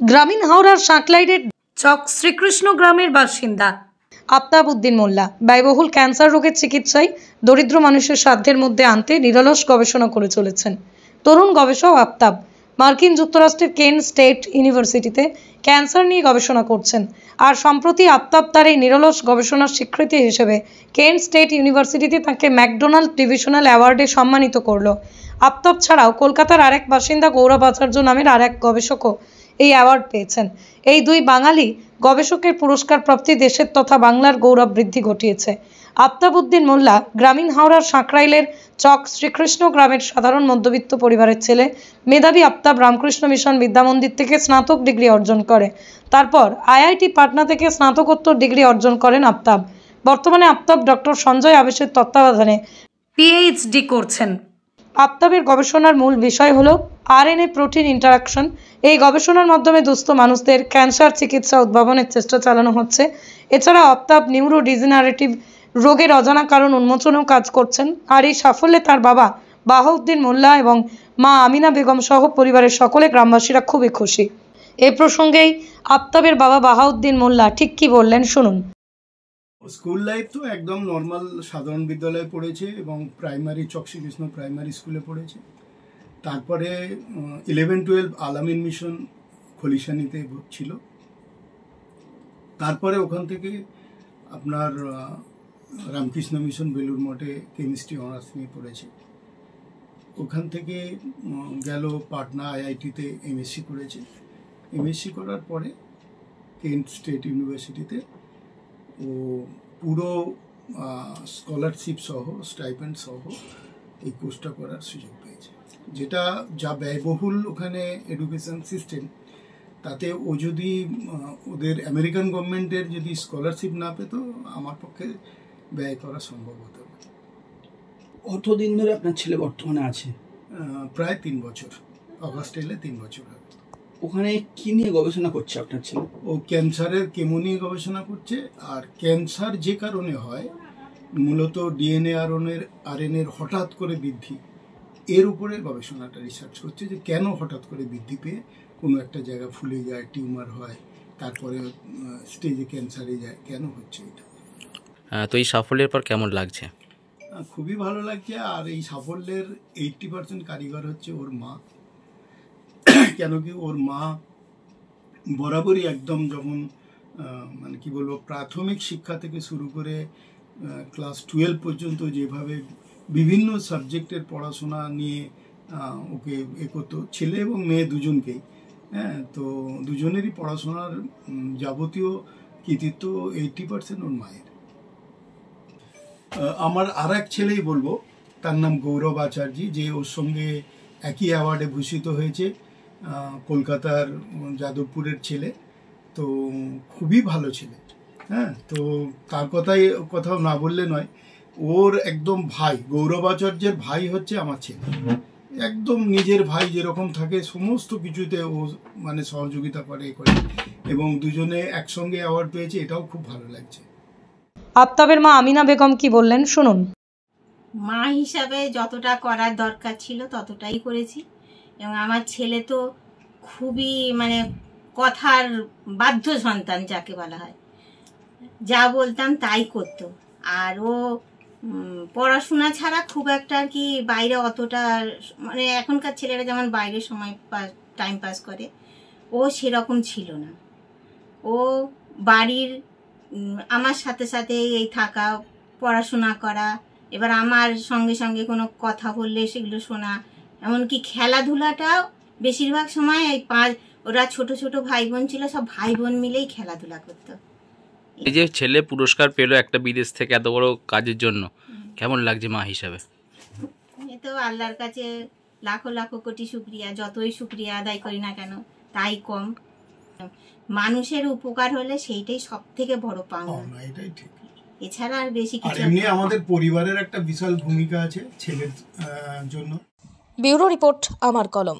গ্রামীণ হাওড়ার সাঁকলাইয়ের চক শ্রীকৃষ্ণ গ্রামের বাসিন্দা আফতাব উদ্দিন মোল্লা ব্যয়বহুল ক্যান্সার রোগের চিকিৎসায় দরিদ্র মানুষের সাধ্যের মধ্যে আনতে নিরলস গবেষণা করে চলেছেন তরুণ গবেষক আফতাব। মার্কিন যুক্তরাষ্ট্রের কেন স্টেট ইউনিভার্সিটিতে ক্যান্সার নিয়ে গবেষণা করছেন। আর সম্প্রতি আফতাব তার এই নিরলস গবেষণার স্বীকৃতি হিসেবে কেন স্টেট ইউনিভার্সিটিতে তাকে ম্যাকডোনাল্ড ডিভিশনাল অ্যাওয়ার্ডে সম্মানিত করল। আফতাব ছাড়াও কলকাতার আরেক বাসিন্দা গৌরব আচার্য নামের আরেক গবেষকও এই অ্যাওয়ার্ড পেয়েছেন। এই দুই বাঙালি গবেষকের পুরস্কার প্রাপ্তি দেশের তথা বাংলার গৌরব বৃদ্ধি ঘটিয়েছে। আফতাব উদ্দিন মোল্লা গ্রামীণ হাওড়ার সাঁকরাইলের চক শ্রীকৃষ্ণ গ্রামের সাধারণ মধ্যবিত্ত পরিবারের ছেলে। মেধাবী আফতাব রামকৃষ্ণ মিশন বিদ্যামন্দির থেকে স্নাতক ডিগ্রি অর্জন করে। তারপর আইআইটি পাটনা থেকে স্নাতকোত্তর ডিগ্রি অর্জন করেন আফতাব। বর্তমানে আফতাব ডক্টর সঞ্জয় আবেশের তত্ত্বাবধানে পিএইচডি করছেন। আফতাবের গবেষণার মূল বিষয় হলো আরএনএ প্রোটিন ইন্টারাকশন। এই গবেষণার মাধ্যমে দুস্থ মানুষদের ক্যান্সার চিকিৎসা উদ্ভাবনের চেষ্টা চালানো হচ্ছে। এছাড়া আফতাব নিউরোডিজেনারেটিভ রোগের অজানা কারণ উন্মোচনেও কাজ করছেন। আর এই সাফল্যে তার বাবা বাহাউদ্দিন মোল্লা এবং মা আমিনা বেগম সহ পরিবারের সকলে গ্রামবাসীরা খুবই খুশি। এ প্রসঙ্গেই আফতাবের বাবা বাহাউদ্দিন মোল্লা ঠিক কি বললেন শুনুন। স্কুল লাইফ তো একদম নর্মাল সাধারণ বিদ্যালয়ে পড়েছে এবং প্রাইমারি চক শ্রীকৃষ্ণ প্রাইমারি স্কুলে পড়েছে। তারপরে 11-12 আলামিন মিশন খলিশানিতে ছিল। তারপরে ওখান থেকে আপনার রামকৃষ্ণ মিশন বেলুর মঠে কেমিস্ট্রি অনার্স নিয়ে পড়েছে। ওখান থেকে গেল পাটনা আইআইটিতে এমএসসি করেছে। এমএসসি করার পরে কেন্ট স্টেট ইউনিভার্সিটিতে ও পুরো স্কলারশিপ সহ স্টাইপেন্ড সহ এই কোর্সটা করার সুযোগ পেয়েছে। যেটা যা ব্যয়বহুল ওখানে এডুকেশন সিস্টেম, তাতে ও যদি ওদের আমেরিকান গভর্নমেন্টের যদি স্কলারশিপ না পেত আমার পক্ষে ব্যয় করা সম্ভব হতো না। কতদিন ধরে আপনার ছেলে বর্তমানে আছে? প্রায় 3 বছর। অগাস্ট এলে 3 বছর হবে। ওখানে কি নিয়ে গবেষণা করছে আপনার ছেলে? ও ক্যান্সারের কেমো নিয়ে গবেষণা করছে। আর ক্যান্সার যে কারণে হয়, মূলত ডিএনএ আরএনএর হঠাৎ করে বৃদ্ধি, এর উপরে গবেষণাটা রিসার্চ করছে যে কেন হঠাৎ করে বৃদ্ধি পেয়ে কোনো একটা জায়গা ফুলে যায়, টিউমার হয়, তারপরে স্টেজে ক্যান্সারে যায়, কেন হচ্ছে এটা। তো এই সাফল্যের পর কেমন লাগছে? খুবই ভালো লাগছে। আর এই সাফল্যের 80% কারিগর হচ্ছে ওর মা। কেন কি ওর মা বরাবরই একদম যখন মানে কি বলবো প্রাথমিক শিক্ষা থেকে শুরু করে ক্লাস 12 পর্যন্ত যেভাবে বিভিন্ন সাবজেক্টের পড়াশোনা নিয়ে ওকে এ করতো, ছেলে এবং মেয়ে দুজনকেই। হ্যাঁ, তো দুজনেরই পড়াশোনার যাবতীয় কৃতিত্ব 80% ওর মায়ের। আমার আর এক ছেলেই বলবো, তার নাম গৌরব আচার্য, যে ওর সঙ্গে একই অ্যাওয়ার্ডে ভূষিত হয়েছে। কলকাতার যাদবপুরের ছেলে, তো খুবই ভালো ছেলে। হ্যাঁ, তো তার কথাও না বললে নয়। ওর একদম ভাই, গৌরব আচার্যের ভাই হচ্ছে আমার ছেলে। একদম নিজের ভাই যেরকম থাকে সমস্ত কিছুতে ও মানে সহযোগিতা করে এবং দুজনে একসঙ্গে অ্যাওয়ার্ড পেয়েছে, এটাও খুব ভালো লাগছে। আফতাবের মা আমিনা বেগম কি বললেন শুনুন। মা হিসাবে যতটা করার দরকার ছিল ততটাই করেছি। এবং আমার ছেলে তো খুবই মানে কথার বাধ্য সন্তান যাকে বলা হয়, যা বলতাম তাই করতো। আর ও পড়াশোনা ছাড়া খুব একটা আর কি বাইরে অতটা, মানে এখনকার ছেলেরা যেমন বাইরে সময় টাইম পাস করে, ও সেরকম ছিল না। ও বাড়ির আমার সাথে সাথে এই থাকা, পড়াশোনা করা, এবার আমার সঙ্গে সঙ্গে কোনো কথা বললে সেগুলো শোনা, এমনকি খেলাধুলাটাও বেশিরভাগ সময় ওরা ছোট ছোট ভাই বোন ছিল, সব ভাই বোন মিলেই খেলাধুলা করতো। এই যে ছেলে পুরস্কার পেলো একটা বিদেশ থেকে এত বড় কাজের জন্য, কেমন লাগছে মা হিসাবে? এ তো আল্লাহর কাছে লাখো লাখো কোটি শুকরিয়া, যতই শুকরিয়া আদায় করি না কেন তাই কম। মানুষের উপকার হলে সেইটাই সব থেকে বড় পাওনা, এটাই ঠিক। এছাড়া আর বেশি কিছু। এমনি আমাদের পরিবারের একটা বিশাল ভূমিকা আছে ছেলের জন্য। ব্যুরো রিপোর্ট, আমার কলম।